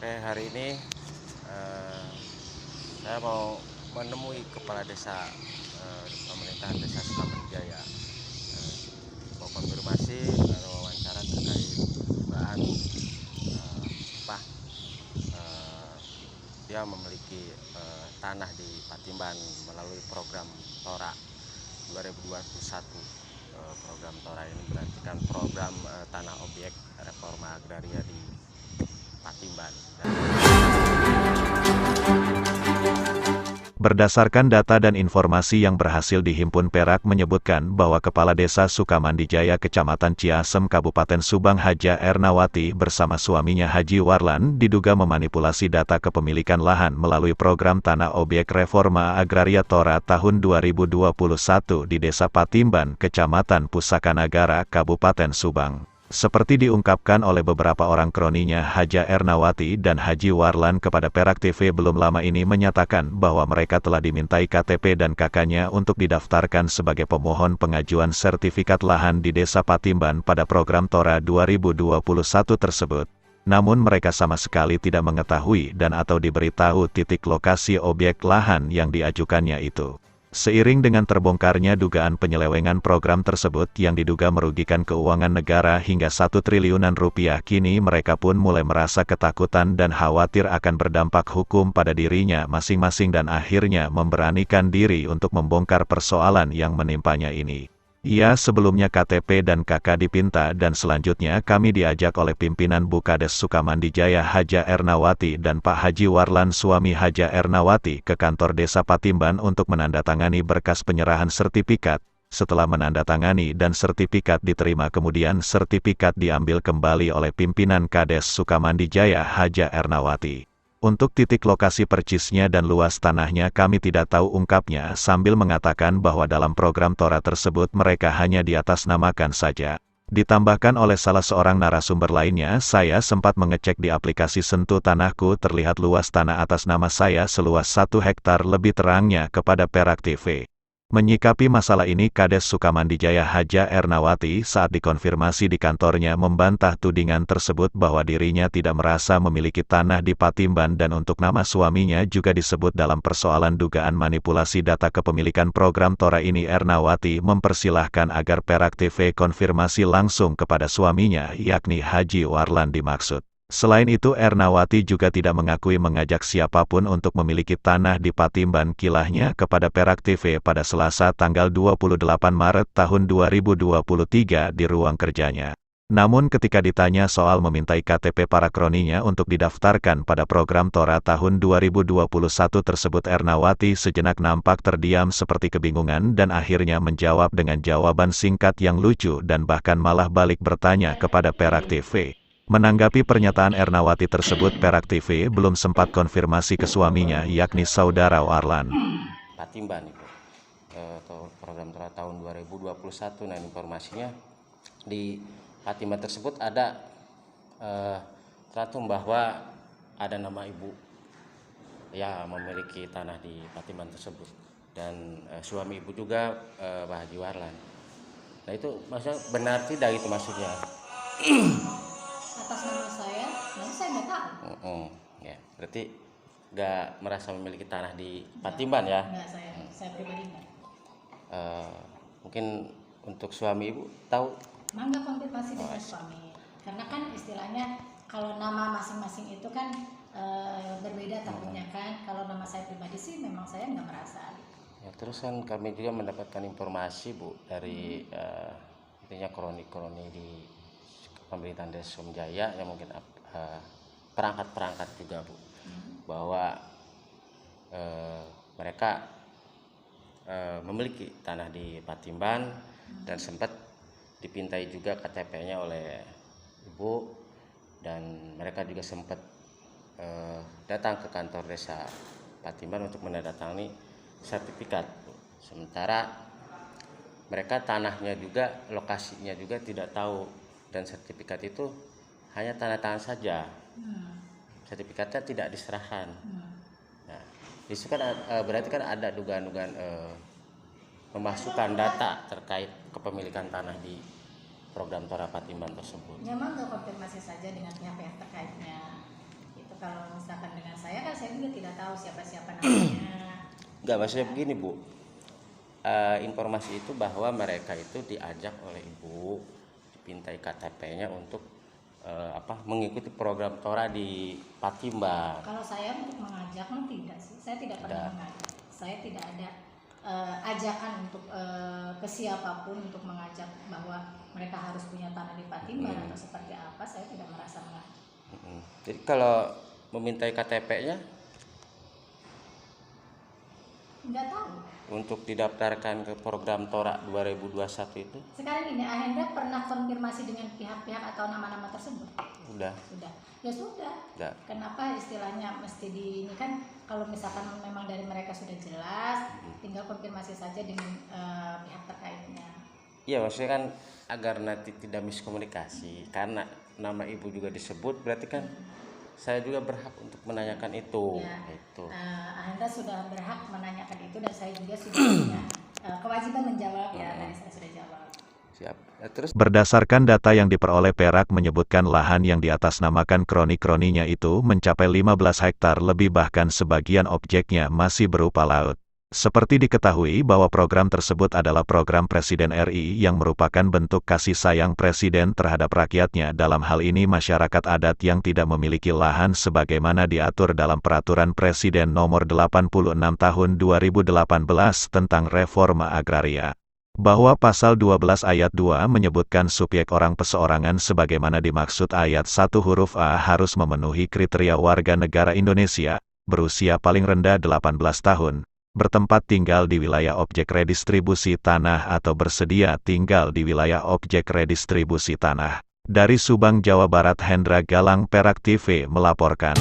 Oke, hari ini saya mau menemui kepala desa pemerintahan desa Sukamantijaya. Mau konfirmasi wawancara terkait dugaan apa eh, dia memiliki tanah di Patimban melalui program Tora 2021. Program Tora ini berarti kan program tanah objek reforma agraria di Patimban. Berdasarkan data dan informasi yang berhasil dihimpun Perak menyebutkan bahwa Kepala Desa Sukamantijaya Kecamatan Ciasem Kabupaten Subang Haja Ernawati bersama suaminya Haji Warlan diduga memanipulasi data kepemilikan lahan melalui program Tanah Objek Reforma Agraria Tora tahun 2021 di Desa Patimban, Kecamatan Pusaka Nagara, Kabupaten Subang. Seperti diungkapkan oleh beberapa orang kroninya Haja Ernawati dan Haji Warlan kepada Perak TV belum lama ini menyatakan bahwa mereka telah dimintai KTP dan KK-nya untuk didaftarkan sebagai pemohon pengajuan sertifikat lahan di Desa Patimban pada program Tora 2021 tersebut. Namun mereka sama sekali tidak mengetahui dan atau diberitahu titik lokasi objek lahan yang diajukannya itu. Seiring dengan terbongkarnya dugaan penyelewengan program tersebut yang diduga merugikan keuangan negara hingga 1 triliunan rupiah, kini mereka pun mulai merasa ketakutan dan khawatir akan berdampak hukum pada dirinya masing-masing dan akhirnya memberanikan diri untuk membongkar persoalan yang menimpanya ini. Ia sebelumnya KTP dan KK dipinta dan selanjutnya kami diajak oleh pimpinan Bukades Sukamantijaya Haja Ernawati dan Pak Haji Warlan suami Haja Ernawati ke kantor Desa Patimban untuk menandatangani berkas penyerahan sertifikat. Setelah menandatangani dan sertifikat diterima, kemudian sertifikat diambil kembali oleh pimpinan Kades Sukamantijaya Haja Ernawati. Untuk titik lokasi percisnya dan luas tanahnya kami tidak tahu, ungkapnya sambil mengatakan bahwa dalam program Tora tersebut mereka hanya diatasnamakan saja. Ditambahkan oleh salah seorang narasumber lainnya, saya sempat mengecek di aplikasi Sentuh Tanahku, terlihat luas tanah atas nama saya seluas 1 hektar lebih, terangnya kepada Perak TV. Menyikapi masalah ini, Kades Sukamantijaya Haja Ernawati saat dikonfirmasi di kantornya membantah tudingan tersebut bahwa dirinya tidak merasa memiliki tanah di Patimban dan untuk nama suaminya juga disebut dalam persoalan dugaan manipulasi data kepemilikan program Tora ini. Ernawati mempersilahkan agar Perak TV konfirmasi langsung kepada suaminya yakni Haji Warlan dimaksud. Selain itu, Ernawati juga tidak mengakui mengajak siapapun untuk memiliki tanah di Patimban, kilahnya kepada Perak TV pada Selasa tanggal 28 Maret tahun 2023 di ruang kerjanya. Namun ketika ditanya soal memintai KTP para kroninya untuk didaftarkan pada program Tora tahun 2021 tersebut, Ernawati sejenak nampak terdiam seperti kebingungan dan akhirnya menjawab dengan jawaban singkat yang lucu dan bahkan malah balik bertanya kepada Perak TV. Menanggapi pernyataan Ernawati tersebut, Perak TV belum sempat konfirmasi ke suaminya yakni saudara Warlan. Patimban itu atau program Tora tahun 2021. Nah, informasinya di Patimban tersebut ada tercantum bahwa ada nama ibu yang memiliki tanah di Patimban tersebut dan suami ibu juga Pak Haji Warlan. Nah, itu maksudnya benar tidak itu maksudnya? Atas nama saya nggak tahu. Ya, berarti nggak merasa memiliki tanah di Patimban ya? Nggak, saya pribadi nggak. Mungkin untuk suami ibu tahu? Mangga konfirmasi dengan suami. Karena kan istilahnya kalau nama masing-masing itu kan berbeda takutnya kan. Kalau nama saya pribadi sih memang saya nggak merasa. Ya, terus kan kami juga mendapatkan informasi Bu dari intinya kroni-kroni di pemerintahan Desa Sukamantijaya yang mungkin perangkat-perangkat juga Bu, bahwa mereka memiliki tanah di Patimban dan sempat dipintai juga KTP-nya oleh ibu, dan mereka juga sempat datang ke kantor Desa Patimban untuk menandatangani sertifikat Bu. Sementara mereka tanahnya juga, lokasinya juga tidak tahu, dan sertifikat itu hanya tanda tangan saja. Sertifikatnya tidak diserahkan. Nah, itu kan berarti kan ada dugaan-dugaan memasukkan data terkait kepemilikan tanah di program Tora Patimban tersebut. Memang nggak konfirmasi saja dengan pihak-pihak terkaitnya. Itu kalau tahu siapa-siapa namanya. Enggak, maksudnya begini Bu, informasi itu bahwa mereka itu diajak oleh Ibu, dipintai KTP-nya untuk mengikuti program Tora di Patimban. Kalau saya untuk mengajak tidak sih, saya tidak pernah mengajak. Saya tidak ada ajakan untuk ke siapapun untuk mengajak bahwa mereka harus punya tanah di Patimban atau seperti apa. Saya tidak merasa mengajak. Jadi kalau memintai KTP-nya Nggak tahu. untuk didaftarkan ke program Tora 2021 itu Sekarang ini Ahendra pernah konfirmasi dengan pihak-pihak atau nama-nama tersebut? udah. Ya sudah. Enggak. Kenapa istilahnya mesti di ini kan, kalau misalkan memang dari mereka sudah jelas, tinggal konfirmasi saja dengan pihak terkaitnya. Iya, maksudnya kan agar nanti tidak miskomunikasi, karena nama Ibu juga disebut, berarti kan saya juga berhak untuk menanyakan itu. Ya, Itu. Ahendra sudah berhak menanyakan itu dan saya juga sudah punya kewajiban menjawab ya. Tadi saya sudah jawab. Siap. Terus Berdasarkan data yang diperoleh Perak menyebutkan lahan yang diatasnamakan kroni-kroninya itu mencapai 15 hektar lebih, bahkan sebagian objeknya masih berupa laut. Seperti diketahui bahwa program tersebut adalah program Presiden RI yang merupakan bentuk kasih sayang Presiden terhadap rakyatnya, dalam hal ini masyarakat adat yang tidak memiliki lahan sebagaimana diatur dalam Peraturan Presiden Nomor 86 Tahun 2018 tentang Reforma Agraria. Bahwa pasal 12 ayat 2 menyebutkan subjek orang perseorangan sebagaimana dimaksud ayat 1 huruf A harus memenuhi kriteria warga negara Indonesia, berusia paling rendah 18 tahun, bertempat tinggal di wilayah objek redistribusi tanah atau bersedia tinggal di wilayah objek redistribusi tanah. Dari Subang, Jawa Barat, Hendra Galang, Perak TV melaporkan.